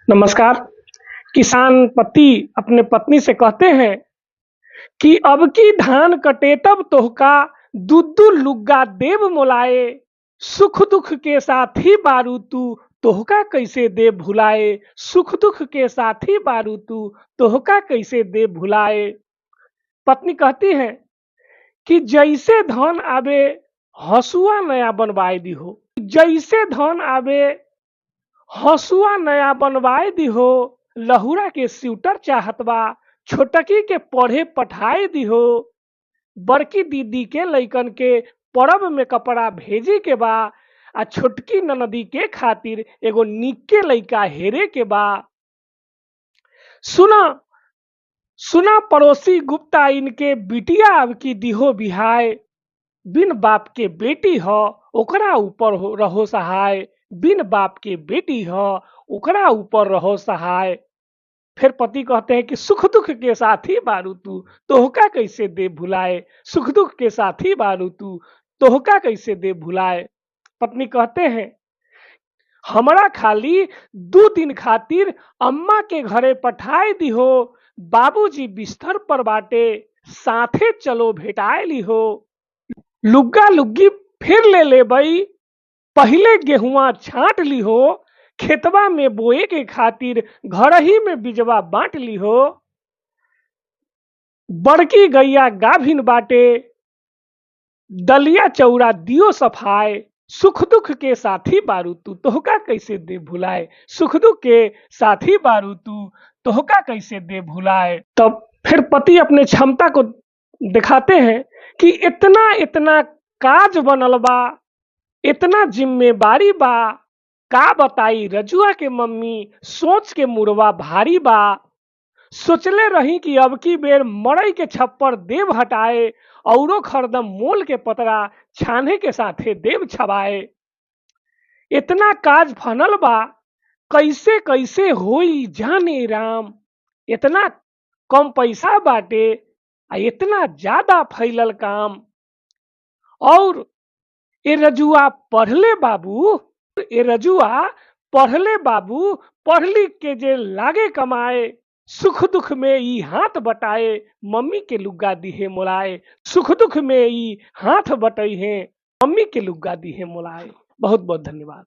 नमस्कार। किसान पति अपने पत्नी से कहते हैं कि अब की धान कटे तब तोहका दुद्दू लुग्गा देव मोलाए, सुख दुख के साथी बारू तू तोहका कैसे दे भुलाए, सुख दुख के साथी बारू तू तोहका कैसे दे भुलाए। पत्नी कहती है कि जैसे धन आवे हसुआ नया बनवाए दी हो, जैसे धन आवे हसुआ नया बनवाए दिहो, लहुरा के स्वेटर चाहत बा, छोटकी के पढ़े पठाए दिहो, बड़की दीदी के लइकन के परब में कपड़ा भेजे के बा, आ छोटकी ननदी के खातिर एगो निक्के लइका हेरे के बा। सुना सुना पड़ोसी गुप्ता, इनके बिटिया अब की दिहो बिहाय, बिन बाप के बेटी ह ओकरा ऊपर रहो सहाय, बिन बाप के बेटी ह ओकरा ऊपर रहो सहाय। फिर पति कहते हैं कि सुख दुख के साथी बारू तू तोहका कैसे दे भुलाए, सुख दुख के साथी बारू तू तोहका कैसे दे भुलाए। पत्नी कहते हैं हमरा खाली 2 दिन खातिर अम्मा के घरे पठाए दिहो, बाबूजी बिस्तर पर बाटे साथे चलो भेटाए लिहो, लुग्गा लुग्गी फिर ले ले बई, पहले गेहुआ छाट ली हो, खेतवा में बोए के खातिर घर ही में बिजवा बांट ली हो, बड़की गैया गाभिन बाटे दलिया चौरा दियो सफाए, सुख दुख के साथी बारू तू तोहका कैसे दे भुलाए, सुख दुख के साथी बारू तू तोहका कैसे दे भुलाए। तब फिर पति अपने क्षमता को दिखाते हैं कि इतना इतना काज बनल बा, इतना जिम्मेवारी बा, का बताई रजुआ के मम्मी सोच के मुड़वा भारी बा, सोचले रही कि अब की बेर मड़ई के छप्पर देव हटाए, औरो खरदम मोल के पतरा छाने के साथे देव छबाए। इतना काज फनल बा, कैसे कैसे होई जाने राम, इतना कम पैसा बाटे आ इतना ज्यादा फैलल काम। और ए रजुआ पढ़ले बाबू, ए रजुआ पढ़ले बाबू, पढ़ लिख के जे लागे कमाए, सुख दुख में ई हाथ बटाए, मम्मी के लुग्गा दिहे मोलाए, सुख दुख में ई हाथ बटई है, मम्मी के लुग्गा दिहे मोलाए। बहुत बहुत धन्यवाद।